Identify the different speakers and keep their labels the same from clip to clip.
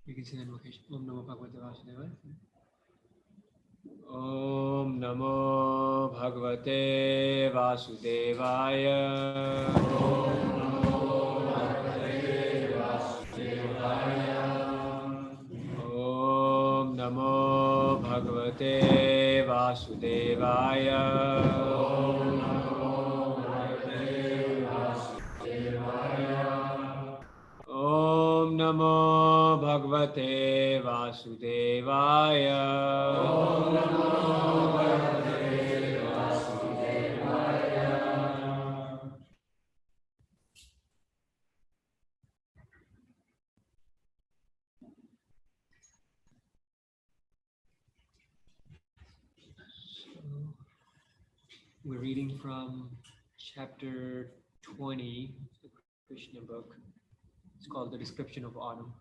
Speaker 1: You can say the invocation. Om Namo Bhagavate Vasudevaya. Om Namo Bhagavate Vasudevaya. Om Namo Bhagavate Vasudevaya. Om Namo Bhagavate Vasudevaya. Om Namo Bhagavate Vasudevaya. We're reading from chapter 20, the Krishna book. It's called The Description of Autumn.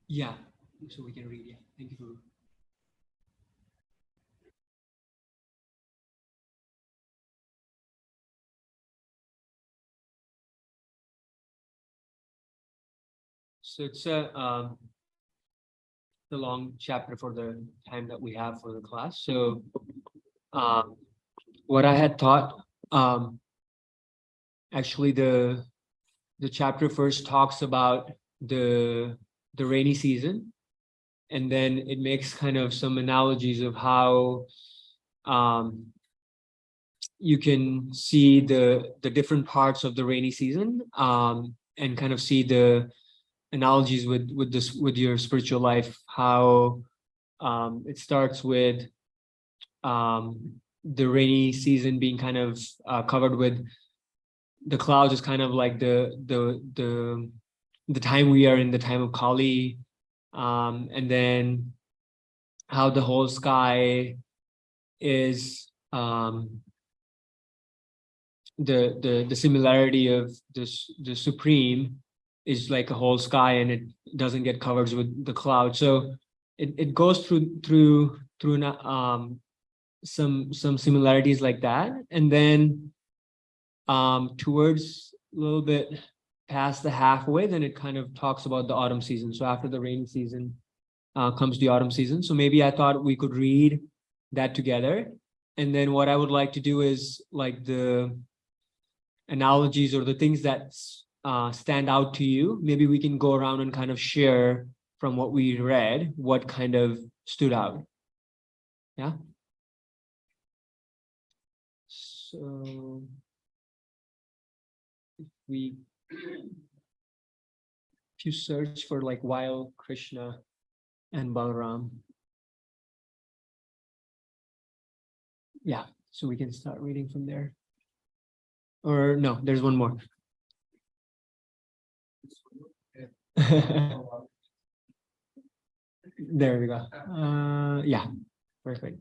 Speaker 1: Yeah, so we can read. Yeah, thank you, Guru. So it's a long chapter for the time that we have for the class. So what I had thought, actually the chapter first talks about the rainy season, and then it makes kind of some analogies of how you can see the different parts of the rainy season, and kind of see the analogies with your spiritual life, how it starts with the rainy season being kind of covered with the clouds, is kind of like the time we are in, the time of Kali, and then how the whole sky is the similarity of the Supreme is like a whole sky, and it doesn't get covered with the cloud. So it goes through some similarities like that, and then towards a little bit past the halfway, then it kind of talks about the autumn season. So after the rainy season comes the autumn season. So maybe I thought we could read that together, and then what I would like to do is like the analogies or the things that stand out to you. Maybe we can go around and kind of share from what we read, what kind of stood out. Yeah. So if you search for like while Krishna and Balaram. Yeah, so we can start reading from there. Or no, there's one more. There we go. Yeah, perfect.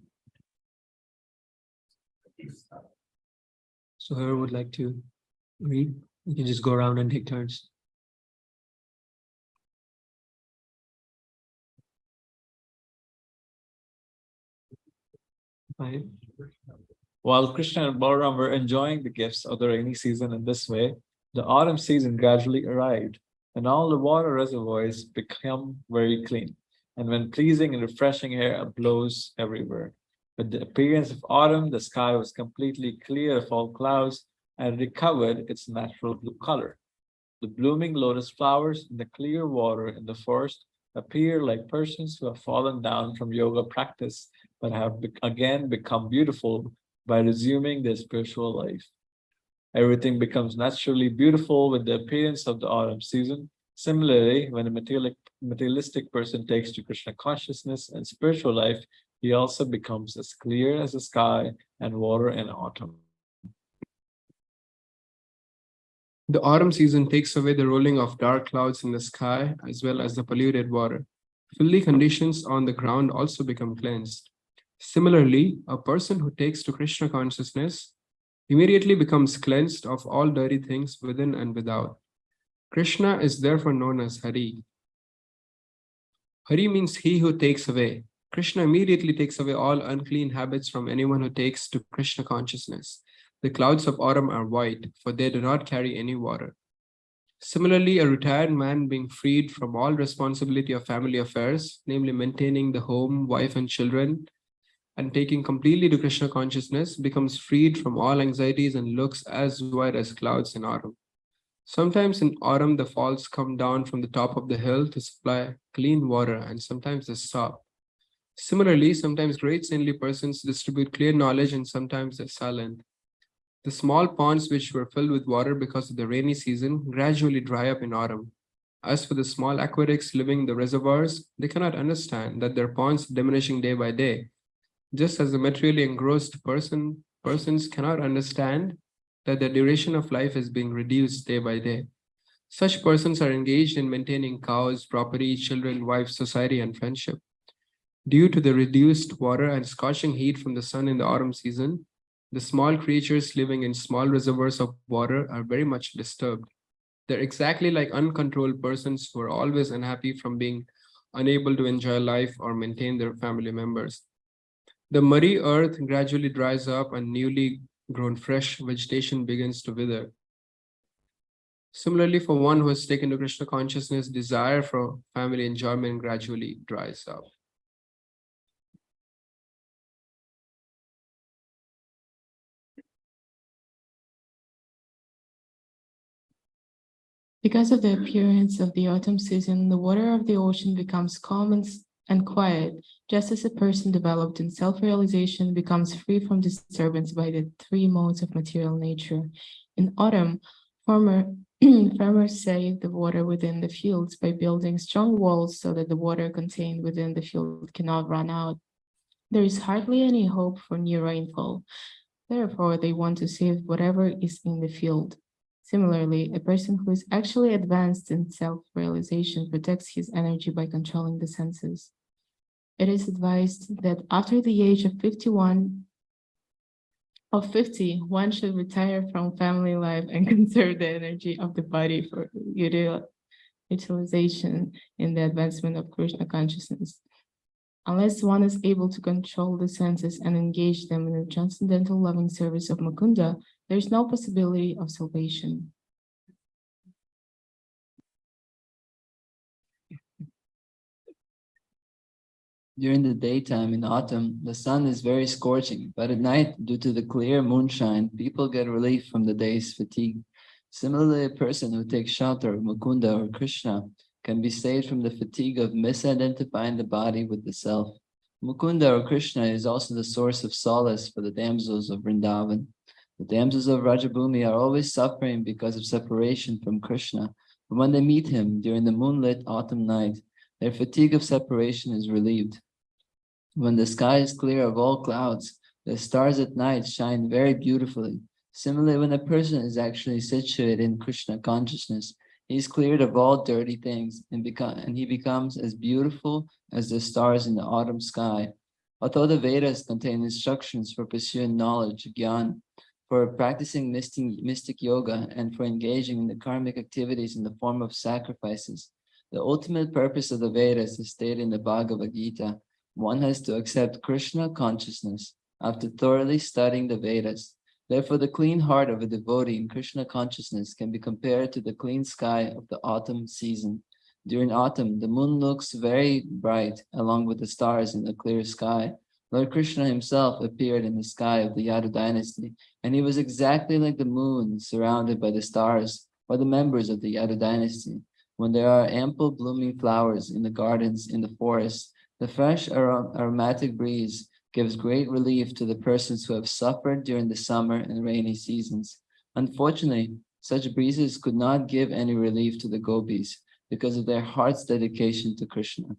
Speaker 1: So whoever would like to read, you can just go around and take turns. Fine.
Speaker 2: While Krishna and Balaram were enjoying the gifts of the rainy season in this way, the autumn season gradually arrived, and all the water reservoirs become very clean, and when pleasing and refreshing air blows everywhere. With the appearance of autumn, the sky was completely clear of all clouds and recovered its natural blue color. The blooming lotus flowers and the clear water in the forest appear like persons who have fallen down from yoga practice but have again become beautiful by resuming their spiritual life. Everything becomes naturally beautiful with the appearance of the autumn season. Similarly, when a materialistic person takes to Krishna consciousness and spiritual life, he also becomes as clear as the sky and water in autumn.
Speaker 3: The autumn season takes away the rolling of dark clouds in the sky as well as the polluted water. Filthy conditions on the ground also become cleansed. Similarly, a person who takes to Krishna consciousness immediately becomes cleansed of all dirty things within and without. Krishna is therefore known as Hari. Hari means he who takes away. Krishna immediately takes away all unclean habits from anyone who takes to Krishna consciousness. The clouds of autumn are white, for they do not carry any water. Similarly, a retired man being freed from all responsibility of family affairs, namely maintaining the home, wife, and children, and taking completely to Krishna consciousness, becomes freed from all anxieties and looks as white as clouds in autumn. Sometimes in autumn, the falls come down from the top of the hill to supply clean water, and sometimes they stop. Similarly, sometimes great saintly persons distribute clear knowledge, and sometimes they're silent. The small ponds which were filled with water because of the rainy season gradually dry up in autumn. As for the small aquatics living in the reservoirs, they cannot understand that their ponds are diminishing day by day, just as the materially engrossed persons cannot understand that the duration of life is being reduced day by day. Such persons are engaged in maintaining cows, property, children, wife, society, and friendship. Due to the reduced water and scorching heat from the sun in the autumn season, the small creatures living in small reservoirs of water are very much disturbed. They're exactly like uncontrolled persons who are always unhappy from being unable to enjoy life or maintain their family members. The muddy earth gradually dries up and newly grown fresh vegetation begins to wither. Similarly, for one who has taken to Krishna consciousness, desire for family enjoyment gradually dries up.
Speaker 4: Because of the appearance of the autumn season, the water of the ocean becomes calm and quiet, just as a person developed in self-realization becomes free from disturbance by the three modes of material nature. In autumn, farmers save the water within the fields by building strong walls so that the water contained within the field cannot run out. There is hardly any hope for new rainfall. Therefore, they want to save whatever is in the field. Similarly, a person who is actually advanced in self-realization protects his energy by controlling the senses. It is advised that after the age of 50, one should retire from family life and conserve the energy of the body for utilization in the advancement of Krishna consciousness. Unless one is able to control the senses and engage them in the transcendental loving service of Mukunda, there is no possibility of salvation.
Speaker 5: During the daytime in autumn, the sun is very scorching, but at night, due to the clear moonshine, people get relief from the day's fatigue. Similarly, a person who takes shelter of Mukunda or Krishna can be saved from the fatigue of misidentifying the body with the self. Mukunda or Krishna is also the source of solace for the damsels of Vrindavan. The damsels of Rajabhumi are always suffering because of separation from Krishna, but when they meet him during the moonlit autumn night, their fatigue of separation is relieved. When the sky is clear of all clouds, the stars at night shine very beautifully. Similarly, when a person is actually situated in Krishna consciousness, he is cleared of all dirty things and he becomes as beautiful as the stars in the autumn sky. Although the Vedas contain instructions for pursuing knowledge, gyan, for practicing mystic yoga, and for engaging in the karmic activities in the form of sacrifices, the ultimate purpose of the Vedas is stated in the Bhagavad Gita. One has to accept Krishna consciousness after thoroughly studying the Vedas. Therefore, the clean heart of a devotee in Krishna consciousness can be compared to the clean sky of the autumn season. During autumn, the moon looks very bright along with the stars in the clear sky. Lord Krishna himself appeared in the sky of the Yadu dynasty, and he was exactly like the moon surrounded by the stars or the members of the Yadu dynasty. When there are ample blooming flowers in the gardens, in the forest, the fresh aromatic breeze gives great relief to the persons who have suffered during the summer and rainy seasons. Unfortunately, such breezes could not give any relief to the gopis because of their heart's dedication to Krishna.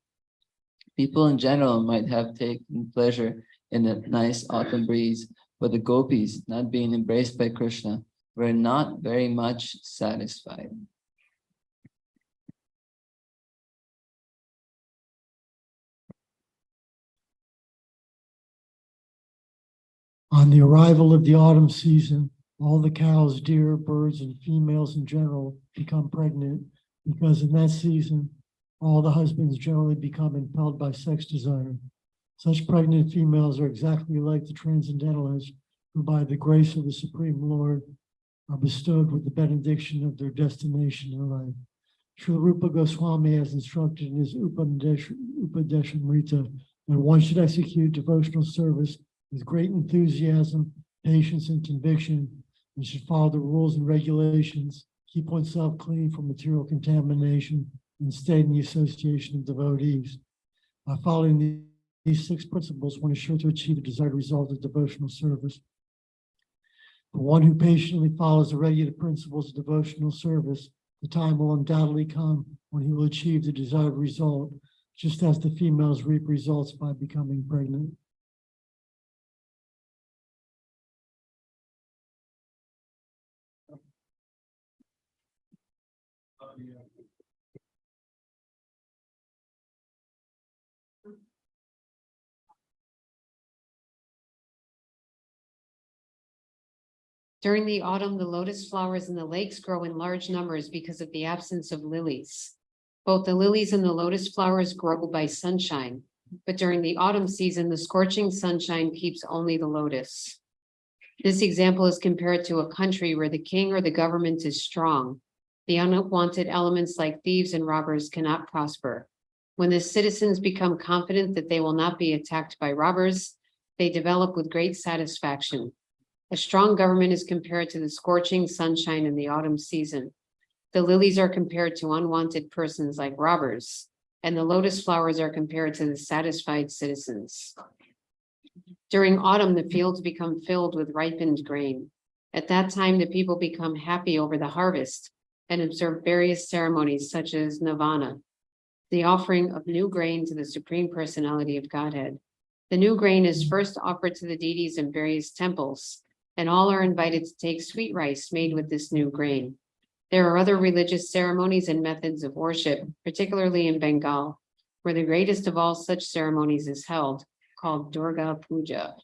Speaker 5: People in general might have taken pleasure in the nice autumn breeze, but the gopis, not being embraced by Krishna, were not very much satisfied.
Speaker 6: On the arrival of the autumn season, all the cows, deer, birds, and females in general become pregnant because in that season, all the husbands generally become impelled by sex desire. Such pregnant females are exactly like the transcendentalists who, by the grace of the Supreme Lord, are bestowed with the benediction of their destination in life. Srila Rupa Goswami has instructed in his Upadeshamrita that one should execute devotional service with great enthusiasm, patience, and conviction, and should follow the rules and regulations, keep oneself clean from material contamination, and stay in the association of devotees. By following these 6 principles, one is sure to achieve the desired result of devotional service. For one who patiently follows the regular principles of devotional service, the time will undoubtedly come when he will achieve the desired result, just as the females reap results by becoming pregnant.
Speaker 7: During the autumn, the lotus flowers in the lakes grow in large numbers because of the absence of lilies. Both the lilies and the lotus flowers grow by sunshine, but during the autumn season, the scorching sunshine keeps only the lotus. This example is compared to a country where the king or the government is strong. The unwanted elements like thieves and robbers cannot prosper. When the citizens become confident that they will not be attacked by robbers, they develop with great satisfaction. A strong government is compared to the scorching sunshine in the autumn season. The lilies are compared to unwanted persons like robbers, and the lotus flowers are compared to the satisfied citizens. During autumn, the fields become filled with ripened grain. At that time, the people become happy over the harvest and observe various ceremonies such as Navana, the offering of new grain to the Supreme Personality of Godhead. The new grain is first offered to the deities in various temples, and all are invited to take sweet rice made with this new grain. There are other religious ceremonies and methods of worship, particularly in Bengal, where the greatest of all such ceremonies is held, called Durga Puja.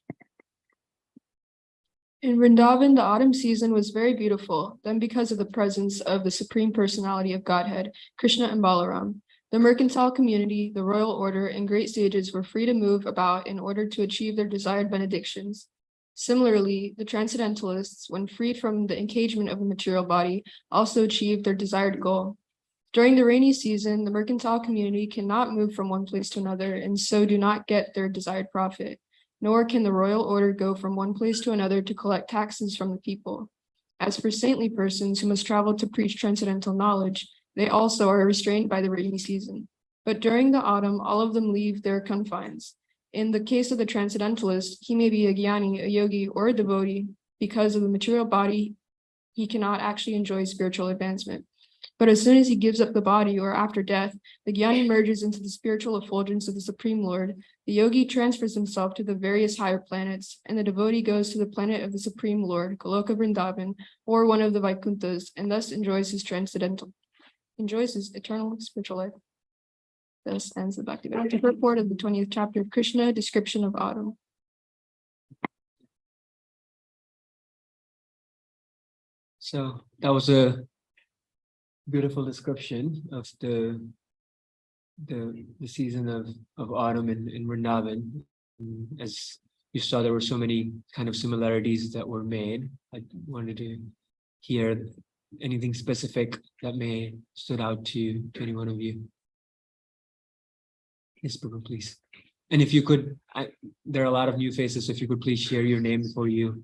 Speaker 8: In Vrindavan, the autumn season was very beautiful, then because of the presence of the Supreme Personality of Godhead, Krishna and Balaram. The mercantile community, the royal order, and great sages were free to move about in order to achieve their desired benedictions. Similarly, the transcendentalists, when freed from the encagement of the material body, also achieved their desired goal. During the rainy season, the mercantile community cannot move from one place to another and so do not get their desired profit, nor can the royal order go from one place to another to collect taxes from the people. As for saintly persons who must travel to preach transcendental knowledge, they also are restrained by the rainy season. But during the autumn, all of them leave their confines. In the case of the transcendentalist, he may be a jnani, a yogi, or a devotee. Because of the material body, he cannot actually enjoy spiritual advancement. But as soon as he gives up the body or after death, the jnani merges into the spiritual effulgence of the Supreme Lord. The yogi transfers himself to the various higher planets, and the devotee goes to the planet of the Supreme Lord, Goloka Vrindavan, or one of the Vaikunthas, and thus enjoys his eternal spiritual life. Thus ends the Bhaktivedanta purport of the 20th chapter of Krishna, description of autumn.
Speaker 1: So that was a beautiful description of the season of autumn in Vrindavan. As you saw, there were so many kind of similarities that were made. I wanted to hear anything specific that may stood out to any one of you. Yes, Prabhu, please. And if you could, there are a lot of new faces, so if you could please share your name before you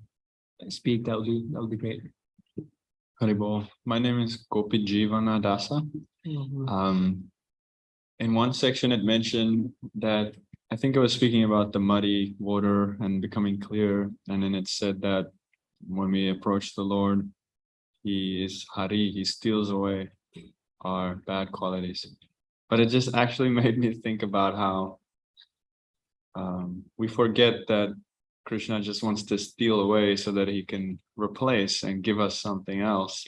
Speaker 1: speak, that would be great.
Speaker 9: Haribol. My name is Gopi Jivana Dasa.
Speaker 2: In one section, it mentioned that I think it was speaking about the muddy water and becoming clear. And then it said that when we approach the Lord, he is Hari, he steals away our bad qualities. But it just actually made me think about how we forget that Krishna just wants to steal away so that he can replace and give us something else.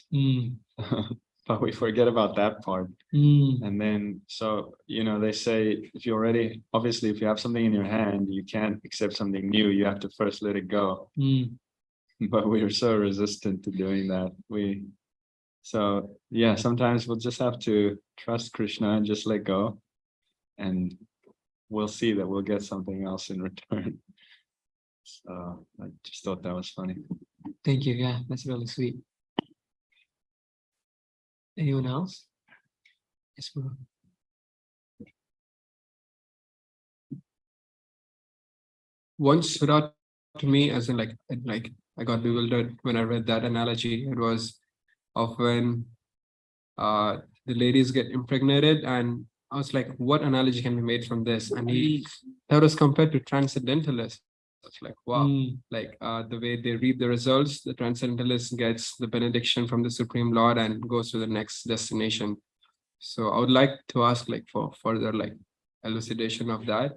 Speaker 2: But we forget about that part. And then, so, they say, if you already, obviously, if you have something in your hand, you can't accept something new. You have to first let it go. But we are so resistant to doing that. So yeah, sometimes we'll just have to trust Krishna and just let go. And we'll see that we'll get something else in return. So I just thought that was funny.
Speaker 1: Thank you. Yeah, that's really sweet. Anyone else? Yes, bro.
Speaker 3: One stood out to me as in like I got bewildered when I read that analogy. It was of when the ladies get impregnated, and I was like, what analogy can be made from this? And that was compared to transcendentalists. It's like, wow, like the way they reap the results, the transcendentalist gets the benediction from the Supreme Lord and goes to the next destination. So I would like to ask like for further like elucidation of that.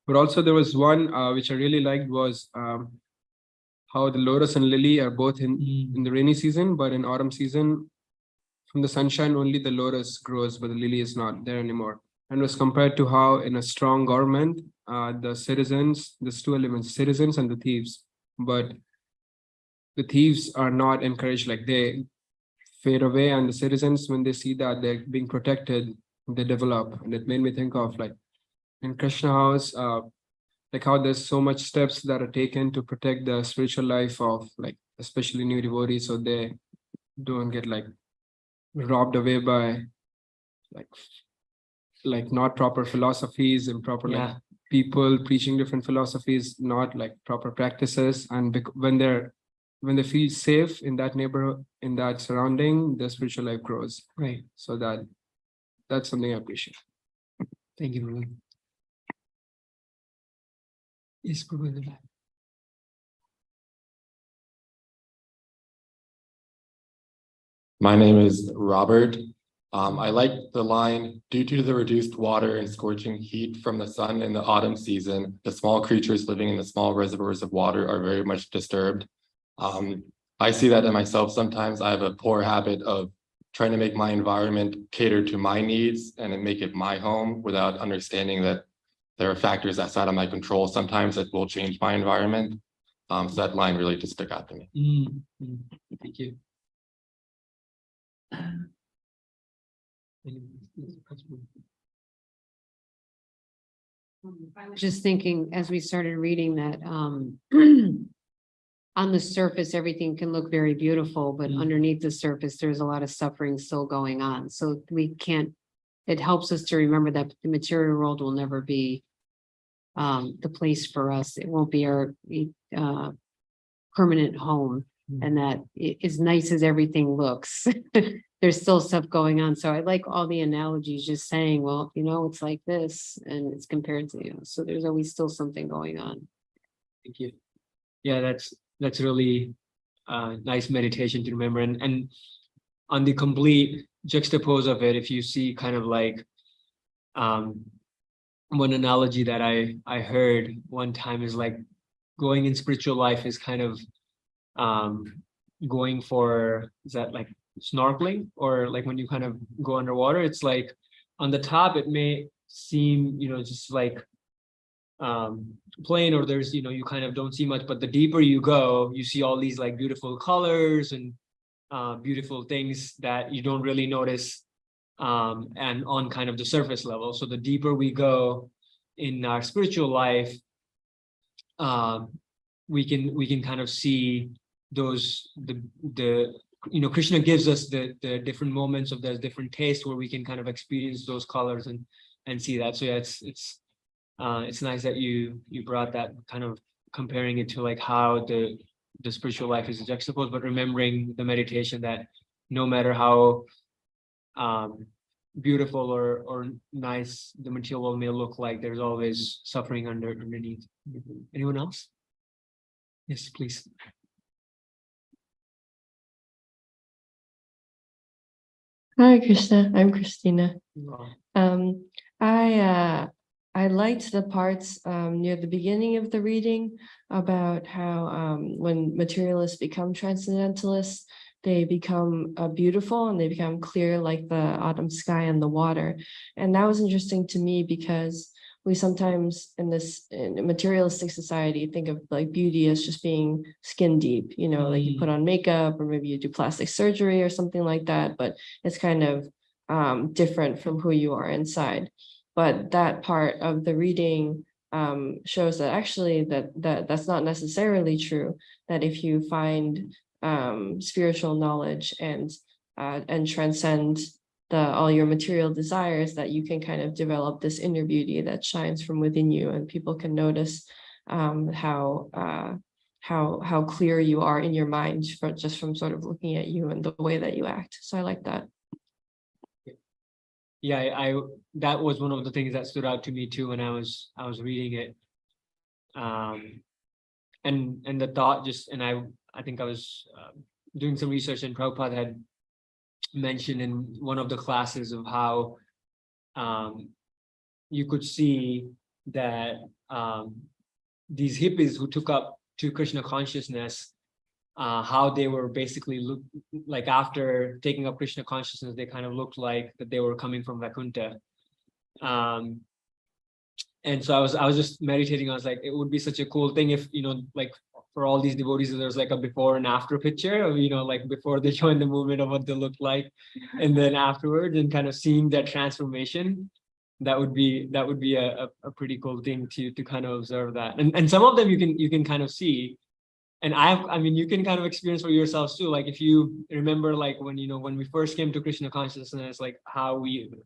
Speaker 3: But also there was one which I really liked was how the lotus and lily are both in the rainy season, but in autumn season, from the sunshine only the lotus grows, but the lily is not there anymore. And was compared to how in a strong government, the citizens, there's two elements, citizens and the thieves, but the thieves are not encouraged, like they fade away, and the citizens, when they see that they're being protected, they develop. And it made me think of like in Krishna house, like how there's so much steps that are taken to protect the spiritual life of like especially new devotees, so they don't get like robbed away by like not proper philosophies, improper like people preaching different philosophies, not like proper practices. And when they feel safe in that neighborhood, in that surrounding, the spiritual life grows.
Speaker 1: Right.
Speaker 3: So that's something I appreciate.
Speaker 1: Thank you, Prabhu. Yes, Prabhu in the back.
Speaker 9: My name is Robert. I like the line, due to the reduced water and scorching heat from the sun in the autumn season, the small creatures living in the small reservoirs of water are very much disturbed. I see that in myself sometimes. I have a poor habit of trying to make my environment cater to my needs and then make it my home without understanding that there are factors outside of my control sometimes that will change my environment. So that line really just stuck out to me.
Speaker 1: Thank you.
Speaker 7: I was just thinking, as we started reading that, on the surface, everything can look very beautiful, but underneath the surface, there's a lot of suffering still going on. So it helps us to remember that the material world will never be the place for us. It won't be our permanent home. And that as nice as everything looks, there's still stuff going on. So I like all the analogies, just saying, well, it's like this and it's compared to, so there's always still something going on.
Speaker 1: Thank you. Yeah, that's really nice meditation to remember. And on the complete juxtapose of it, if you see kind of like one analogy that I heard one time is like going in spiritual life is kind of going for, is that like snorkeling, or like when you kind of go underwater, it's like on the top it may seem just like plain, or there's you kind of don't see much, but the deeper you go, you see all these like beautiful colors and beautiful things that you don't really notice and on kind of the surface level. So the deeper we go in our spiritual life, we can kind of see those Krishna gives us the different moments of the different tastes where we can kind of experience those colors and see that. So yeah, it's nice that you brought that, kind of comparing it to like how the spiritual life is juxtaposed, but remembering the meditation that no matter how beautiful or nice the material may look like, there's always suffering underneath. Anyone else? Yes, please.
Speaker 10: Hi, Krishna. I'm Christina.
Speaker 1: Wow.
Speaker 10: I liked the parts near the beginning of the reading about how when materialists become transcendentalists, they become beautiful and they become clear like the autumn sky and the water. And that was interesting to me because we sometimes in a materialistic society think of like beauty as just being skin deep, you know, like you put on makeup or maybe you do plastic surgery or something like that, but it's kind of different from who you are inside. But that part of the reading shows that actually that's not necessarily true, that if you find spiritual knowledge and transcend all your material desires, that you can kind of develop this inner beauty that shines from within you, and people can notice how clear you are in your mind just from sort of looking at you and the way that you act. So I like that.
Speaker 1: Yeah, I that was one of the things that stood out to me too when I was reading it. And the thought just, and I think I was doing some research, and Prabhupada had mentioned in one of the classes of how you could see that these hippies who took up to Krishna consciousness, how they were basically like after taking up Krishna consciousness, they kind of looked like that they were coming from Vaikuntha. And so I was just meditating. I was like, it would be such a cool thing if, you know, like for all these devotees, there's like a before and after picture of, you know, like before they joined the movement of what they looked like, and then afterwards, and kind of seeing that transformation. That would be a pretty cool thing to kind of observe that. And some of them you can kind of see. And I mean, you can kind of experience for yourselves too. Like if you remember, like when, you know, when we first came to Krishna consciousness, like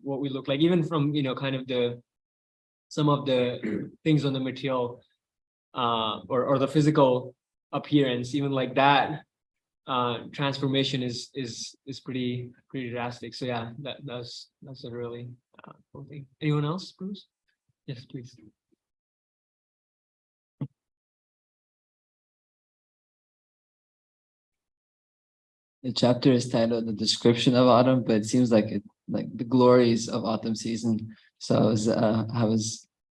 Speaker 1: what we look like, even from, you know, kind of some of the things on the material or the physical appearance, even like that transformation is pretty drastic. So yeah, that's a really cool thing. Anyone else, Bruce? Yes, please.
Speaker 5: The chapter is titled "The Description of Autumn," but it seems like the glories of autumn season. So as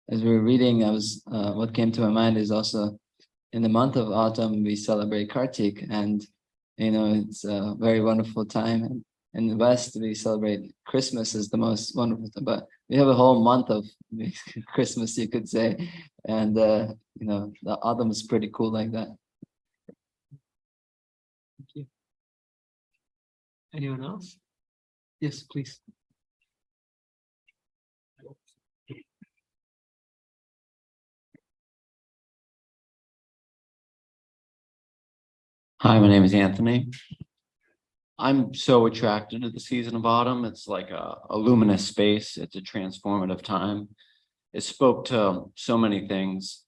Speaker 5: we were reading, what came to my mind is also in the month of autumn we celebrate Kartik, and you know it's a very wonderful time. And in the West we celebrate Christmas as the most wonderful time, but we have a whole month of Christmas, you could say, and you know the autumn is pretty cool like that.
Speaker 1: Thank you. Anyone else? Yes, please.
Speaker 11: Hi, my name is Anthony. I'm so attracted to the season of autumn. It's like a luminous space. It's a transformative time. It spoke to so many things,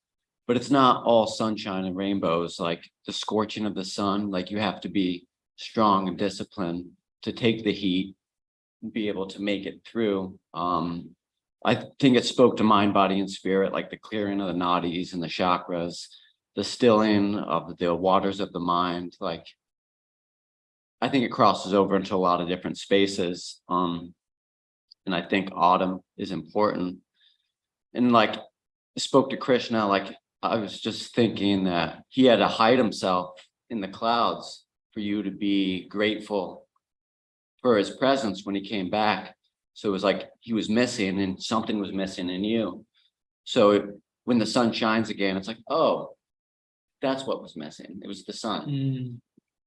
Speaker 11: but it's not all sunshine and rainbows, like the scorching of the sun. Like you have to be strong and disciplined to take the heat and be able to make it through. I think it spoke to mind, body, and spirit, like the clearing of the nadis and the chakras, the stilling of the waters of the mind. Like, I think it crosses over into a lot of different spaces. And I think autumn is important. And like, I spoke to Krishna, like I was just thinking that he had to hide himself in the clouds for you to be grateful for his presence when he came back. So it was like he was missing and something was missing in you. So when the sun shines again, it's like, oh, that's what was missing. It was the sun.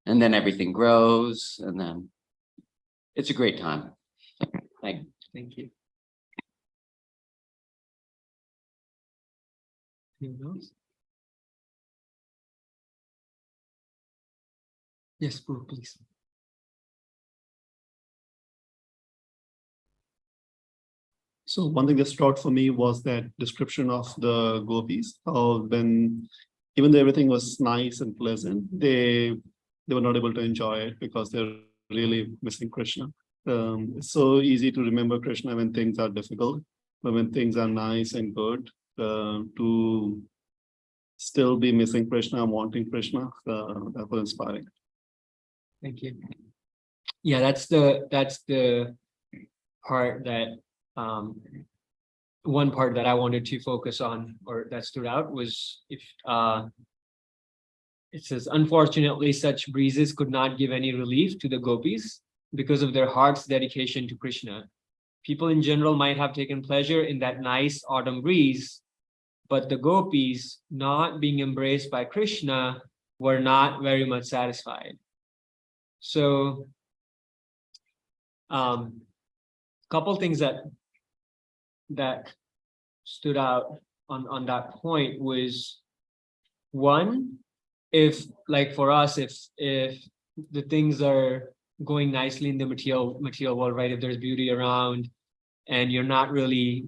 Speaker 11: And then everything grows, and then it's a great time. Thank you.
Speaker 1: Anyone else? Yes, please.
Speaker 12: So one thing that stood out for me was that description of the gopis, how when even though everything was nice and pleasant, they were not able to enjoy it because they're really missing Krishna. It's so easy to remember Krishna when things are difficult, but when things are nice and good, to still be missing Krishna, wanting Krishna, that was inspiring.
Speaker 1: Thank you. Yeah, that's the part that one part that I wanted to focus on, or that stood out, was if it says, unfortunately, such breezes could not give any relief to the gopis because of their heart's dedication to Krishna. People in general might have taken pleasure in that nice autumn breeze, but the gopis, not being embraced by Krishna, were not very much satisfied. So, couple things that stood out on that point was, one, if like for us, if the things are going nicely in the material world, right? If there's beauty around, and you're not really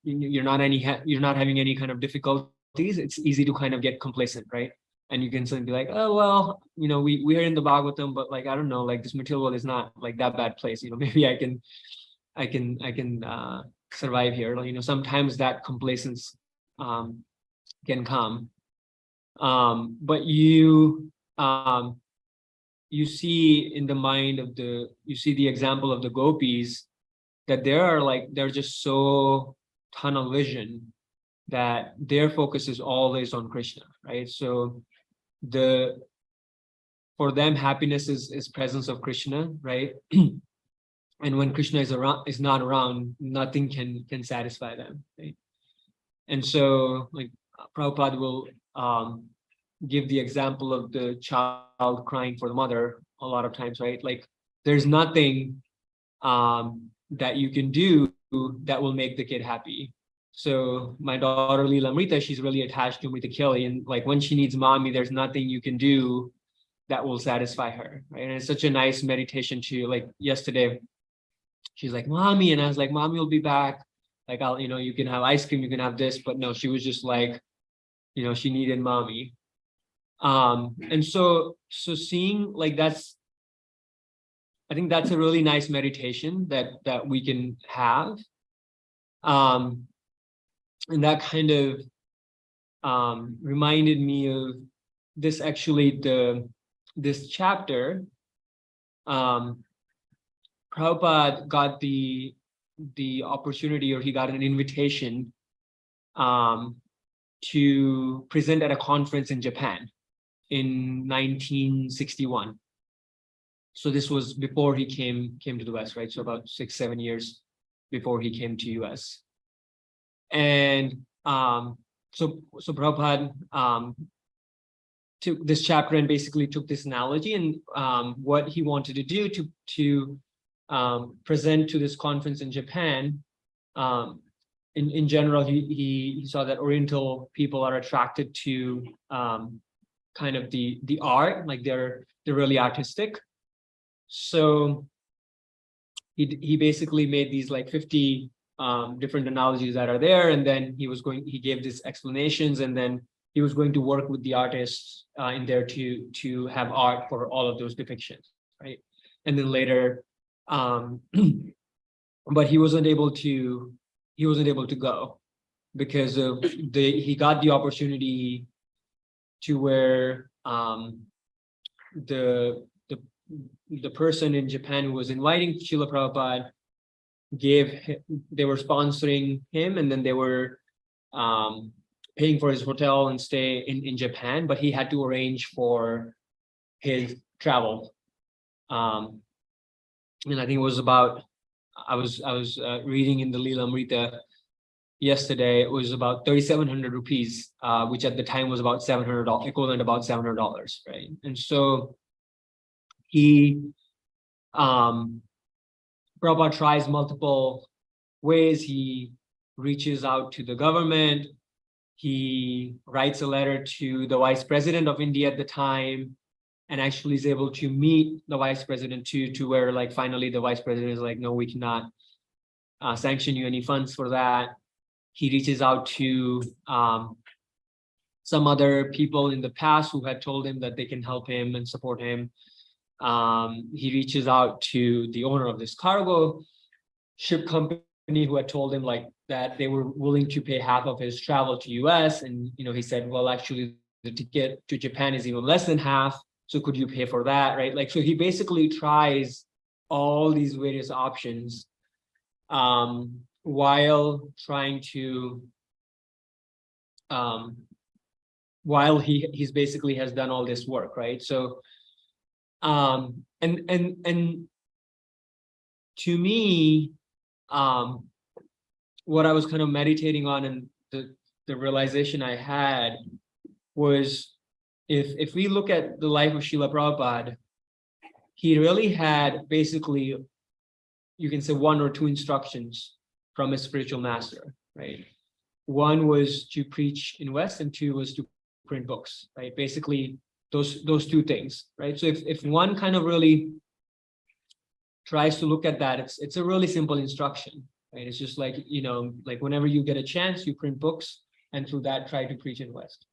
Speaker 1: you're not having any kind of difficulties, it's easy to kind of get complacent, right? And you can suddenly be like, oh well, we're in the Bhagavatam, but like I don't know, like this material world is not like that bad place. Maybe I can survive here. Sometimes that complacence can come. But you see in the mind of you see the example of the gopis, that they're just so tunnel vision that their focus is always on Krishna, right? So for them, happiness is presence of Krishna, right? And when Krishna is not around, nothing can satisfy them, right? And so, like Prabhupada will give the example of the child crying for the mother a lot of times, right? Like there's nothing that you can do that will make the kid happy. So my daughter Lila Amrita, she's really attached to Amrita Kelly, and like when she needs mommy, there's nothing you can do that will satisfy her, right? And it's such a nice meditation to, like yesterday, she's like, mommy, and I was like, mommy will be back. Like you can have ice cream, you can have this, but no, she was just like, she needed mommy. And so seeing like I think that's a really nice meditation that we can have. And that kind of reminded me of this, actually, this chapter. Prabhupada got the opportunity, or he got an invitation to present at a conference in Japan in 1961. So this was before he came to the West, right? So about 6-7 years before he came to US. And so Prabhupada took this chapter and basically took this analogy, and what he wanted to do to present to this conference in Japan. In general, he saw that Oriental people are attracted to kind of the art, like they're really artistic. So he basically made these like 50 different analogies that are there, and then he gave these explanations, and then he was going to work with the artists in there to have art for all of those depictions, right? And then later, but he wasn't able to go because of he got the opportunity to where the person in Japan who was inviting Srila Prabhupada they were sponsoring him, and then they were paying for his hotel and stay in Japan, but he had to arrange for his travel. And I think it was about, I was reading in the Lila Amrita yesterday, it was about 3,700 rupees, which at the time was about $700, equivalent about $700, right? And so Prabhupada tries multiple ways. He reaches out to the government. He writes a letter to the vice president of India at the time, and actually is able to meet the vice president to where like finally the vice president is like, no, we cannot sanction you any funds for that. He reaches out to some other people in the past who had told him that they can help him and support him. he reaches out to the owner of this cargo ship company who had told him like that they were willing to pay half of his travel to US. And, he said, well, actually the ticket to Japan is even less than half. So could you pay for that? Right. Like, so he basically tries all these various options while trying to, while he's basically has done all this work. Right. So, and to me, what I was kind of meditating on and the realization I had was if we look at the life of Srila Prabhupada, he really had basically, you can say, one or two instructions from his spiritual master, right? One was to preach in West and two was to print books, right? Basically those two things, right? So if one kind of really tries to look at that, it's a really simple instruction, right? It's just like, like whenever you get a chance, you print books and through that try to preach in West.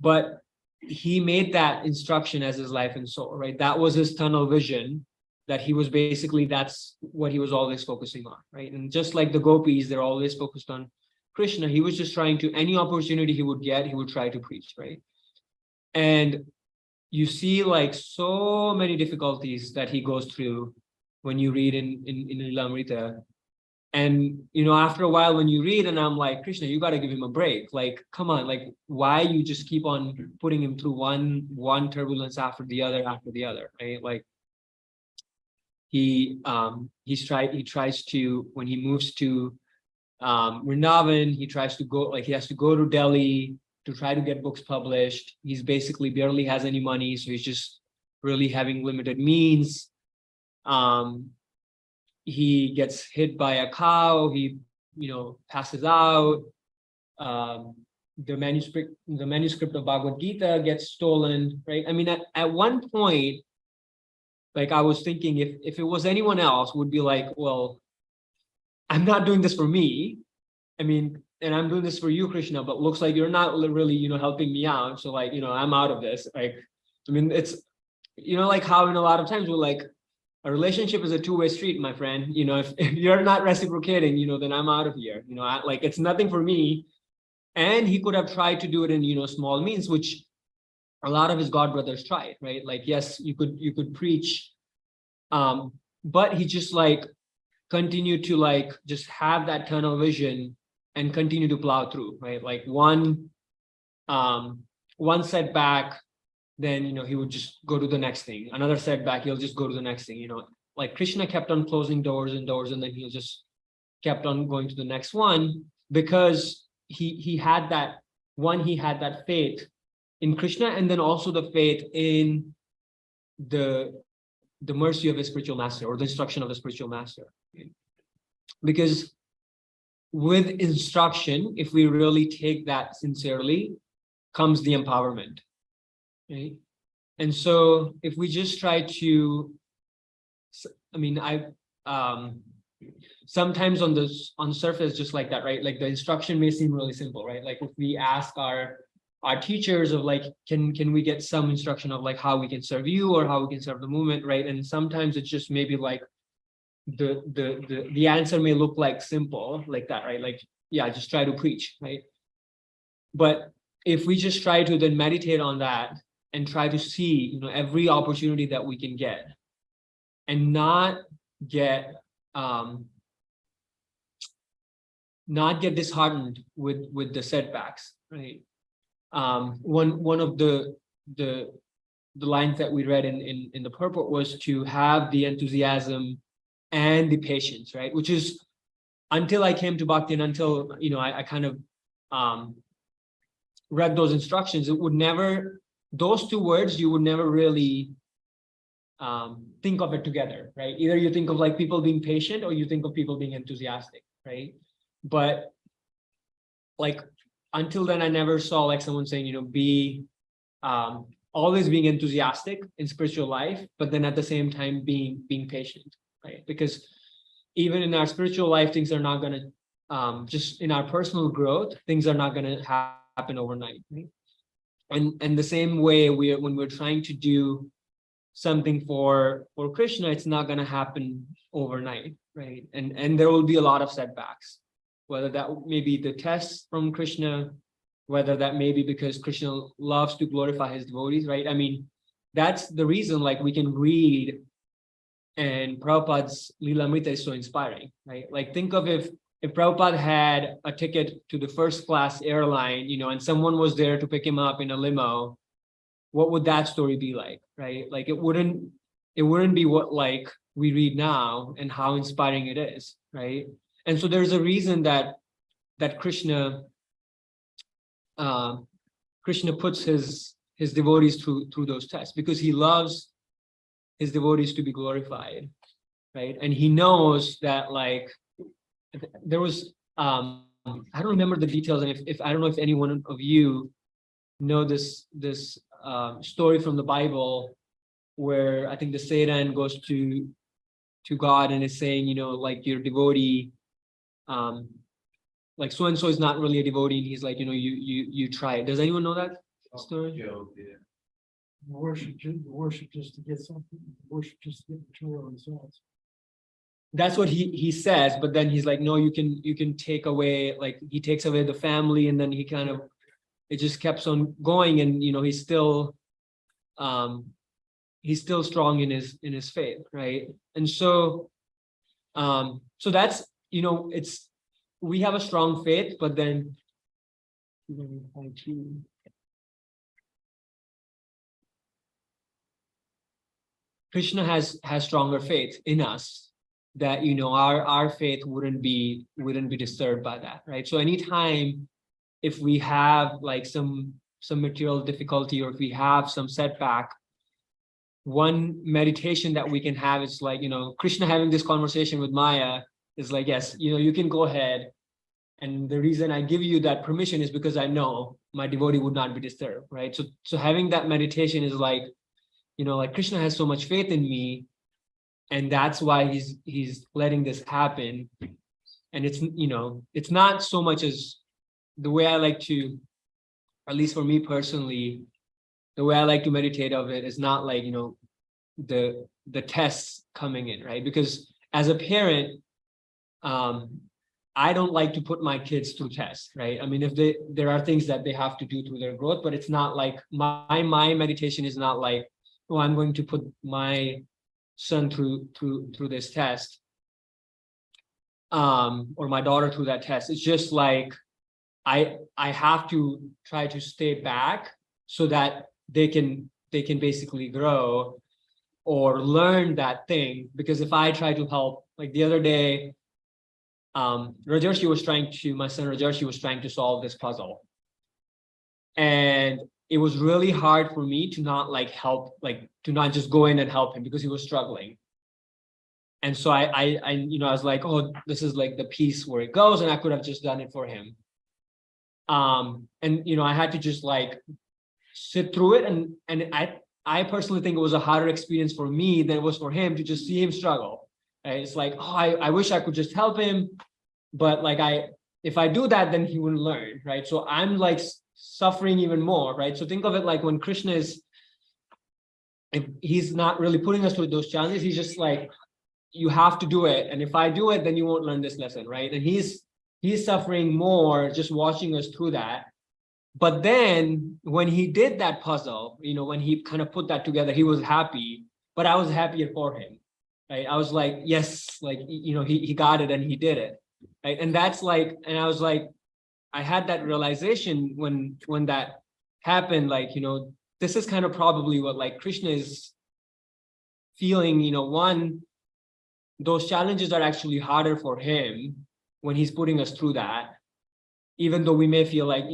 Speaker 1: But he made that instruction as his life and soul, right? That was his tunnel vision, that he was basically, that's what he was always focusing on, right? And just like the gopis, they're always focused on Krishna. He was just trying to, any opportunity he would get, he would try to preach, right? And you see like so many difficulties that he goes through when you read in Lilamrita. And, after a while when you read and I'm like, Krishna, you got to give him a break. Like, come on, like, why you just keep on putting him through one turbulence after the other, right? Like he tries to, when he moves to Vrindavan, he tries to go, like he has to go to Delhi to try to get books published. He's basically barely has any money. So he's just really having limited means. He gets hit by a cow, he, passes out. The manuscript of Bhagavad Gita gets stolen, right? I mean, at one point, like I was thinking if it was anyone else would be like, well, I'm not doing this for me. I mean, and I'm doing this for you, Krishna, but looks like you're not really, helping me out. So like, I'm out of this. Like, I mean, it's, like how in a lot of times we're like, a relationship is a two-way street, my friend. If you're not reciprocating, then I'm out of here. Like it's nothing for me. And he could have tried to do it in, small means, which a lot of his god brothers tried, right? Like, yes, you could preach, but he just like continued to like just have that tunnel vision and continue to plow through, right? Like one setback, then he would just go to the next thing. Another setback, he'll just go to the next thing. Like Krishna kept on closing doors and doors, and then he'll just kept on going to the next one because he had that faith in Krishna, and then also the faith in the mercy of his spiritual master or the instruction of the spiritual master. Because with instruction, if we really take that sincerely, comes the empowerment. Right? And so if we just try to, I mean, sometimes on the surface, just like that, right? Like the instruction may seem really simple, right? Like if we ask our teachers of like, can we get some instruction of like how we can serve you or how we can serve the movement, right? And sometimes it's just maybe like the answer may look like simple like that, right? Like, yeah, just try to preach, right? But if we just try to then meditate on that and try to see, every opportunity that we can get and not get disheartened with the setbacks, right? One of the lines that we read in the purport was to have the enthusiasm and the patience, right? Which is until I came to Bhakti and until, I kind of read those instructions, it would never, those two words, you would never really think of it together, right? Either you think of like people being patient or you think of people being enthusiastic, right? But like, until then, I never saw like someone saying, be always being enthusiastic in spiritual life, but then at the same time being patient, right? Because even in our spiritual life, things are not going to, just in our personal growth, things are not going to happen overnight, right? And the same way when we're trying to do something for Krishna, it's not going to happen overnight, right? And there will be a lot of setbacks, whether that may be the tests from Krishna, whether that may be because Krishna loves to glorify his devotees, right? I mean, that's the reason, like, we can read, and Prabhupada's Lilamrita is so inspiring, right? Like, think of if Prabhupada had a ticket to the first class airline, and someone was there to pick him up in a limo, what would that story be like, right? Like, it wouldn't be what, like, we read now and how inspiring it is, right? And so there's a reason that Krishna puts his devotees through those tests, because he loves his devotees to be glorified, right? And he knows that, like, there was I don't remember the details, and if I don't know if any one of you know this story from the Bible, where I think the Satan goes to God and is saying, like, your devotee, like, so and so is not really a devotee, and he's like, you try it. Does anyone know that story?
Speaker 6: Worship just to get something, worship just to get material results.
Speaker 1: That's what he says, but then he's like, no, you can take away, like, he takes away the family, and then he kind of, it just keeps on going, and he's still strong in his faith, right? And so that's, we have a strong faith, but then Krishna has stronger faith in us, that our faith wouldn't be disturbed by that, right? So anytime if we have, like, some material difficulty, or if we have some setback, one meditation that we can have is, like, Krishna having this conversation with Maya is like, yes, you can go ahead, and the reason I give you that permission is because I know my devotee would not be disturbed, right? So having that meditation is like, like, Krishna has so much faith in me, and that's why he's letting this happen. And it's not so much as the way I like to, at least for me personally, the way I like to meditate of it is not like, the tests coming in, right? Because as a parent, I don't like to put my kids through tests, right? I mean, if there are things that they have to do through their growth, but it's not like my meditation is not like, oh, I'm going to put my son through this test, or my daughter through that test. It's just like, I have to try to stay back so that they can basically grow or learn that thing. Because if I try to help, like the other day, my son Rajarshi was trying to solve this puzzle, and it was really hard for me to not help, to not just go in and help him, because he was struggling. And so I was like, oh, this is like the piece where it goes, and I could have just done it for him. And I had to just sit through it, and I personally think it was a harder experience for me than it was for him to just see him struggle. Right? It's like, oh, I wish I could just help him, but if I do that, then he wouldn't learn, right? So I'm suffering even more, right? So think of it like when Krishna is, if he's not really putting us through those challenges, he's just like, you have to do it, and if I do it, then you won't learn this lesson, right? And he's suffering more just watching us through that. But then when he did that puzzle, when he kind of put that together, he was happy, but I was happier for him, right? I was like, yes, he got it and he did it, right? And that's and I was like, I had that realization when that happened, this is kind of probably what Krishna is feeling. One, those challenges are actually harder for him when he's putting us through that, even though we may feel like,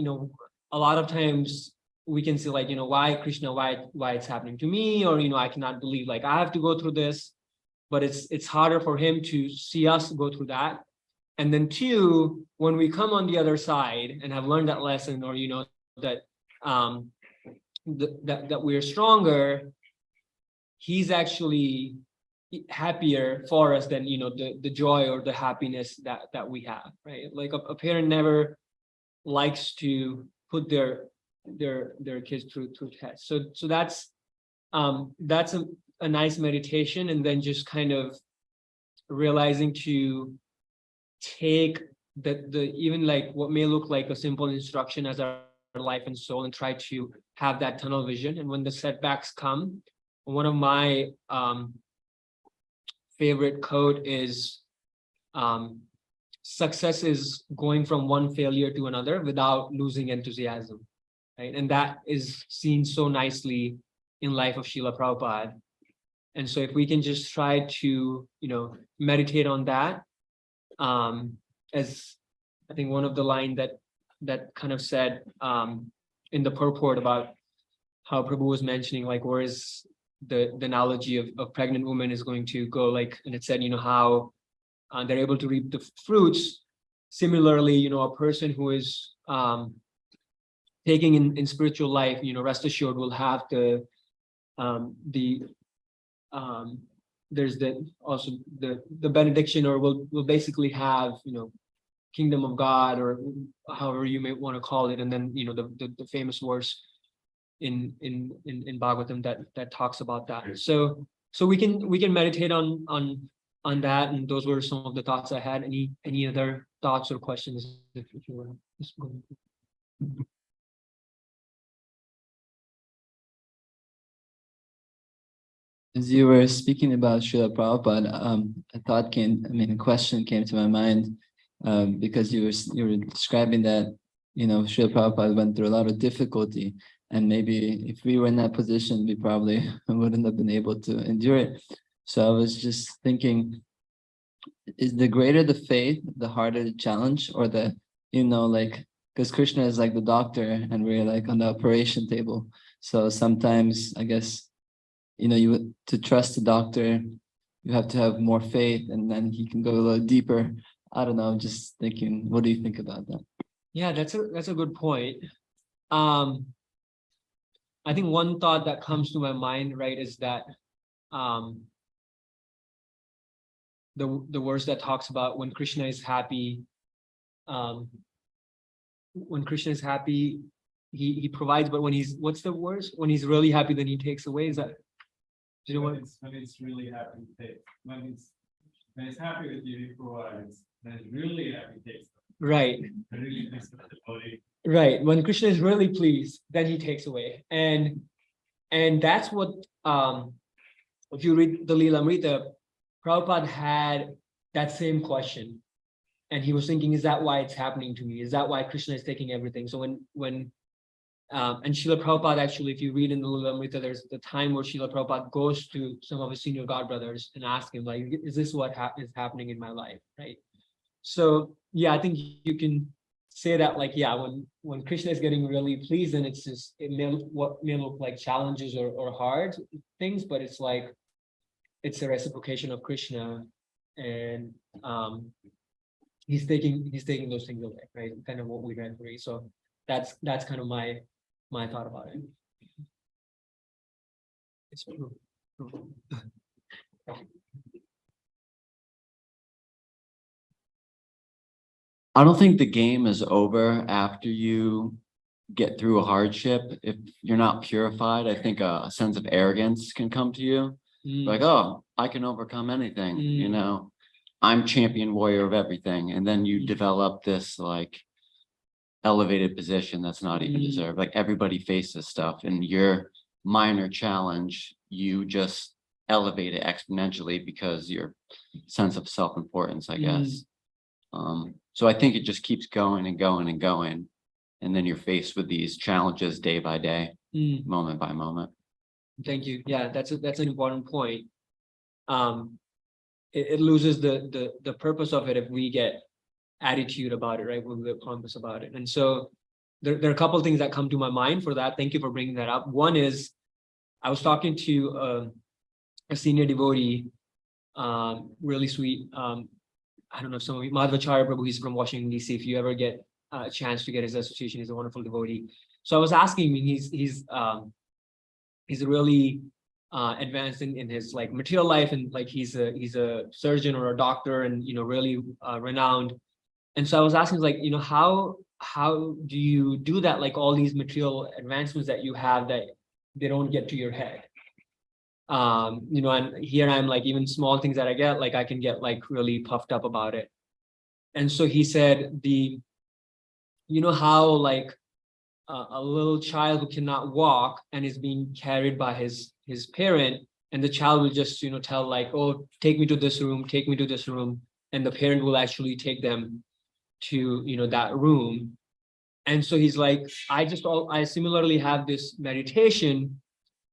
Speaker 1: a lot of times we can say why Krishna, why it's happening to me, or, I cannot believe I have to go through this, but it's harder for him to see us go through that. And then two, when we come on the other side and have learned that lesson, or, that that we're stronger, he's actually happier for us than the joy or the happiness that we have, right? Like a parent never likes to put their kids through tests. So that's a nice meditation, and then just kind of realizing to take the even like what may look like a simple instruction as our life and soul, and try to have that tunnel vision. And when the setbacks come, one of my favorite quote is success is going from one failure to another without losing enthusiasm, right? And that is seen so nicely in life of Srila Prabhupada. And so if we can just try to, meditate on that, as I think one of the line that kind of said in the purport about how Prabhu was mentioning, like, where is the analogy of pregnant woman is going to go, like, and it said, how they're able to reap the fruits. Similarly, a person who is taking in spiritual life, rest assured will have there's the benediction, or will basically have, kingdom of God, or however you may want to call it. And then, the famous verse in Bhagavatam that talks about that. So we can meditate on that. And those were some of the thoughts I had. Any other thoughts or questions, if you want to just go.
Speaker 5: As you were speaking about Srila Prabhupada, a question came to my mind, because you were describing that, Srila Prabhupada went through a lot of difficulty, and maybe if we were in that position, we probably wouldn't have been able to endure it. So I was just thinking, is the greater the faith, the harder the challenge, or because Krishna is like the doctor and we're like on the operation table. So sometimes, I guess, to trust the doctor, you have to have more faith, and then he can go a little deeper. I don't know. I'm just thinking, what do you think about that?
Speaker 1: Yeah, that's a good point. I think one thought that comes to my mind, right, is that the verse that talks about when Krishna is happy, he provides, but what's the verse? When he's really happy, then he takes away. Is that? Do you know what?
Speaker 13: When it's really happy, he takes. When it's happy with you, he provides. When it's really happy, he takes.
Speaker 1: Right. Right. When Krishna is really pleased, then he takes away. And that's what if you read the Lila Amrita, Prabhupada had that same question. And he was thinking, is that why it's happening to me? Is that why Krishna is taking everything? So when and Srila Prabhupada, actually, if you read in the Lila Amrita, there's the time where Srila Prabhupada goes to some of his senior godbrothers and asks him, like, is this what is happening in my life, right? So yeah, I think you can say that, like, yeah, when Krishna is getting really pleased, and it's just, what may look like challenges or hard things, but it's like, it's a reciprocation of Krishna, and he's taking those things away, right? Kind of what we read through. So that's kind of my thought about it. It's true.
Speaker 11: I don't think the game is over after you get through a hardship. If you're not purified, I think a sense of arrogance can come to you. Like, oh, I can overcome anything, I'm champion warrior of everything. And then you develop this like elevated position that's not even deserved. Like, everybody faces stuff, and your minor challenge, you just elevate it exponentially because your sense of self-importance, I guess. So I think it just keeps going and going and going. And then you're faced with these challenges day by day, moment by moment.
Speaker 1: Thank you. Yeah, that's an important point. It loses the purpose of it if we get attitude about it, right? When we're pompous about it. And so there are a couple of things that come to my mind for that. Thank you for bringing that up. One is, I was talking to a senior devotee, really sweet. I don't know if some of you, Madhvacharya Prabhu, he's from Washington, DC. If you ever get a chance to get his association, he's a wonderful devotee. So I was asking him, he's really advanced in his like material life, and like he's a surgeon or a doctor, and really renowned. And so I was asking, like, how do you do that? Like, all these material advancements that you have, that they don't get to your head. And here I'm like, even small things that I get, like I can get like really puffed up about it. And so he said how like a little child who cannot walk and is being carried by his parent, and the child will just tell like, oh, take me to this room, take me to this room, and the parent will actually take them to that room. And so he's like, I similarly have this meditation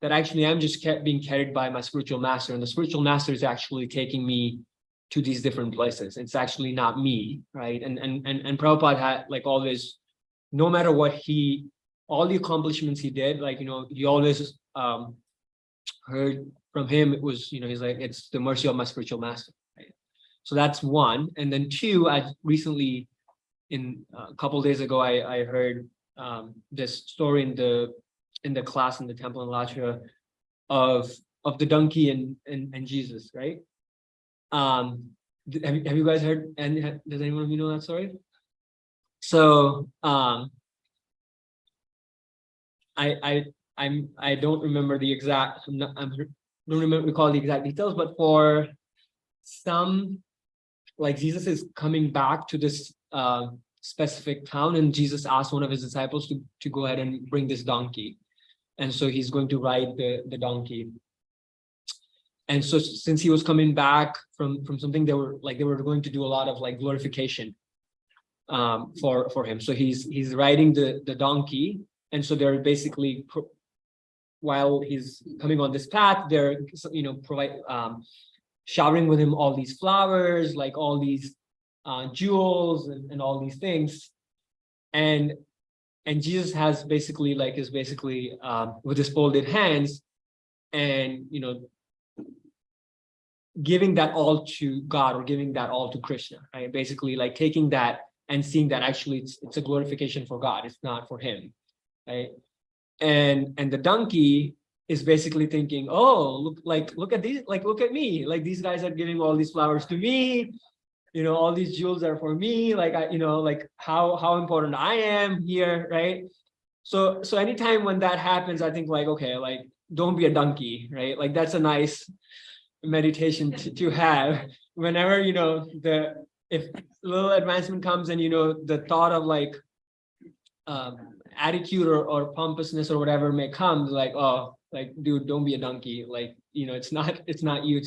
Speaker 1: that actually I'm just being carried by my spiritual master, and the spiritual master is actually taking me to these different places. It's actually not me, right? And Prabhupada had like always, no matter what all the accomplishments he did, like he always heard from him, it was he's like, it's the mercy of my spiritual master, right? So that's one. And then two, I recently, in a couple of days ago, I heard this story in the class in the temple in Latra of the donkey and Jesus, right? Have you guys heard, and does anyone of you know that story? So I don't remember the exact, don't recall the exact details, but for some, like Jesus is coming back to this specific town, and Jesus asked one of his disciples to go ahead and bring this donkey. And so he's going to ride the donkey. And so since he was coming back from something, they were going to do a lot of like glorification for him. So he's riding the donkey. And so they're basically, while he's coming on this path, they're showering with him all these flowers, like all these jewels and all these things. And Jesus has basically with his folded hands, and giving that all to God, or giving that all to Krishna, right? Basically like taking that and seeing that actually it's a glorification for God, it's not for him, right? And the donkey is basically thinking, oh, look at these, like look at me, like these guys are giving all these flowers to me, all these jewels are for me, like like how important I am here, right? So anytime when that happens, I think like, okay, like don't be a donkey, right? Like that's a nice meditation to have whenever if little advancement comes, and the thought of like attitude or pompousness or whatever may come, like, oh, like dude, don't be a donkey, like it's not you,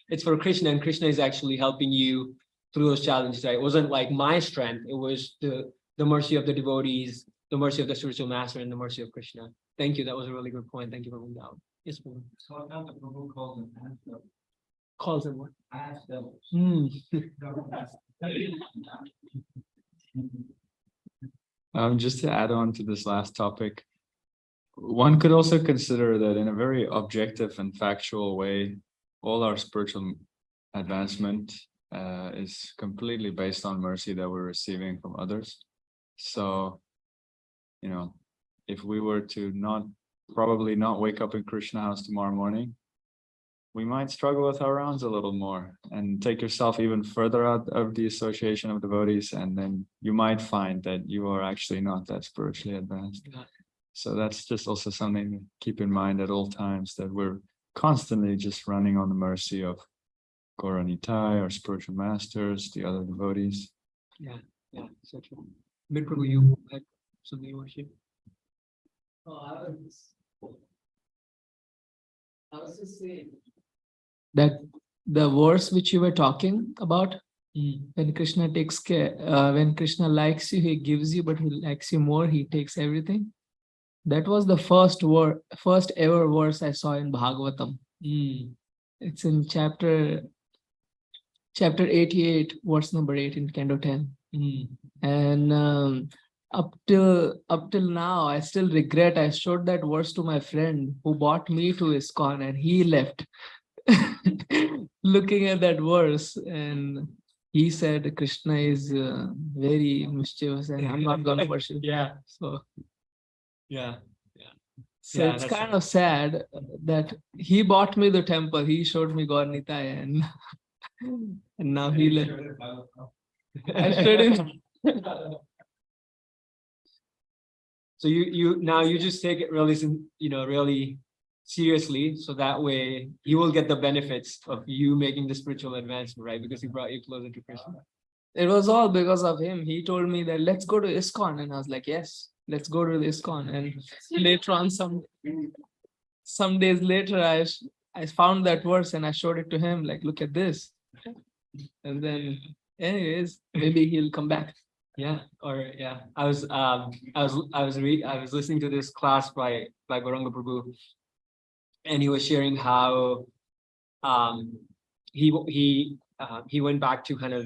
Speaker 1: it's for Krishna, and Krishna is actually helping you through those challenges, right? It wasn't like my strength, it was the mercy of the devotees, the mercy of the spiritual master, and the mercy of Krishna. Thank you, that was a really good point. Thank you for bringing that out. Yes, Paul.
Speaker 13: So now the Prabhu calls them ash devils.
Speaker 1: Calls him what?
Speaker 13: Ash devils.
Speaker 2: Just to add on to this last topic, one could also consider that in a very objective and factual way, all our spiritual advancement is completely based on mercy that we're receiving from others. So, if we were to probably not wake up in Krishna house tomorrow morning, we might struggle with our rounds a little more, and take yourself even further out of the association of devotees, and then you might find that you are actually not that spiritually advanced.
Speaker 1: Yeah.
Speaker 2: So that's just also something to keep in mind at all times, that we're constantly just running on the mercy of Gauranitai, our spiritual masters, the other devotees.
Speaker 1: Yeah, so true. Prabhu, you had something you want to share?
Speaker 5: I was just saying that the verse which you were talking about, when Krishna takes care, when Krishna likes you, he gives you, but he likes you more, he takes everything. That was the first ever verse I saw in Bhagavatam. It's in chapter 88, verse number 8 in Canto 10. And up till now, I still regret I showed that verse to my friend who brought me to ISKCON, and he left looking at that verse, and he said Krishna is very mischievous and I'm not going to worship.
Speaker 1: Yeah.
Speaker 5: So
Speaker 1: Yeah.
Speaker 5: it's kind of sad that he bought me the temple, he showed me Gaur Nitai, and now he left. I showed him.
Speaker 1: So you just take it really, really seriously, so that way you will get the benefits of you making the spiritual advancement, right? Because he brought you closer to Krishna.
Speaker 3: It was all because of him. He told me that let's go to ISKCON, and I was like, yes, let's go to the ISKCON. And later on, some days later, I found that verse and I showed it to him. Like, look at this. And then, anyways, maybe he'll come back.
Speaker 1: Yeah, or yeah, I was listening to this class by Gauranga Prabhu, and he was sharing how he went back to kind of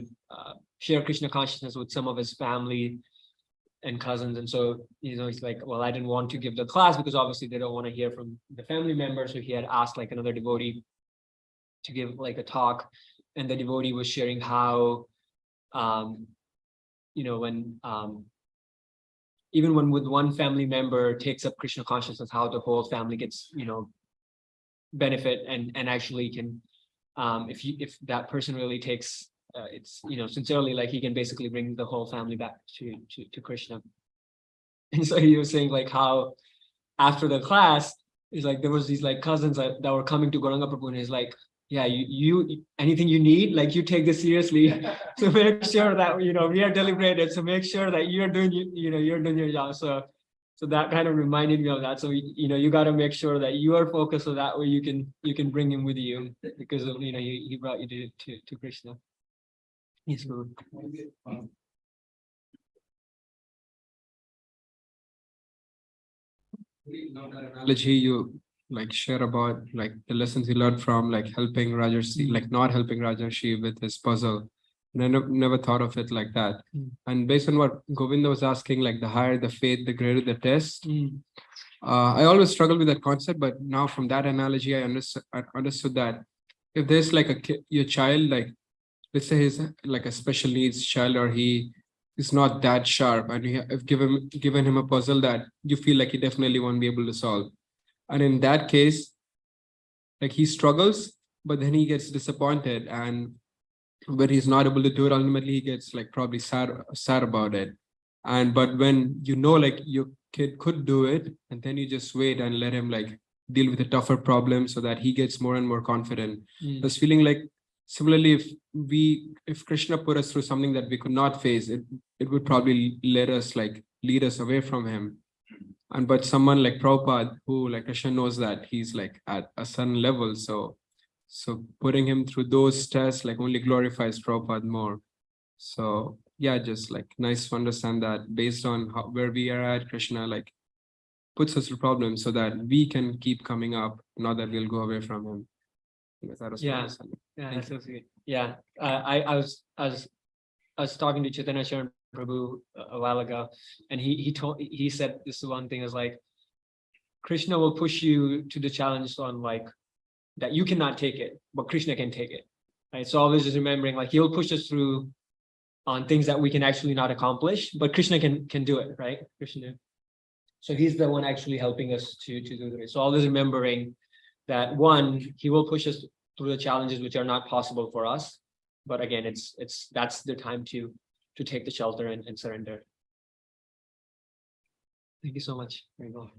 Speaker 1: share Krishna consciousness with some of his family and cousins, and so he's like, well, I didn't want to give the class because obviously they don't want to hear from the family members, so he had asked like another devotee to give like a talk, and the devotee was sharing how when even when with one family member takes up Krishna consciousness, how the whole family gets benefit and actually can if that person really takes it's sincerely, like he can basically bring the whole family back to Krishna. And so he was saying like how after the class is like there was these like cousins that were coming to Gauranga Prabhu, and he's like, yeah, you anything you need, like you take this seriously. So make sure that we are deliberated. So make sure that you're doing you're doing your job. So that kind of reminded me of that. So you got to make sure that you are focused, so that way you can bring him with you, because of he brought you to Krishna. Yes, Guru.
Speaker 3: Analogy you like share about like the lessons you learned from like helping Rajarshi, like not helping Rajarshi with his puzzle. And I never thought of it like that. And based on what Govinda was asking, like the higher the faith, the greater the test. I always struggled with that concept, but now from that analogy, I understood that if there's like your child, like let's say he's like a special needs child, or he is not that sharp, and you have given him a puzzle that you feel like he definitely won't be able to solve. And in that case, like he struggles, but then he gets disappointed, and when he's not able to do it, ultimately he gets like probably sad about it. But when like your kid could do it, and then you just wait and let him like deal with a tougher problem so that he gets more and more confident. I was feeling like similarly, if Krishna put us through something that we could not face, it would probably lead us away from him. But someone like Prabhupada, who like Krishna knows that he's like at a certain level, so putting him through those tests like only glorifies Prabhupada more. So yeah, just like nice to understand that based on where we are at, Krishna like puts us through problems so that we can keep coming up, not that we'll go away from him. That was
Speaker 1: Yeah, that's so sweet. Yeah, I was talking to Chaitanya Sharan Prabhu a while ago, and he said this one thing is like, Krishna will push you to the challenge on like that you cannot take it, but Krishna can take it, right? So always just remembering like he'll push us through on things that we can actually not accomplish, but Krishna can do it, right? Krishna. So he's the one actually helping us to do it. So always remembering that one, he will push us through the challenges which are not possible for us, but again, that's the time to take the shelter and surrender. Thank you so much. Very well.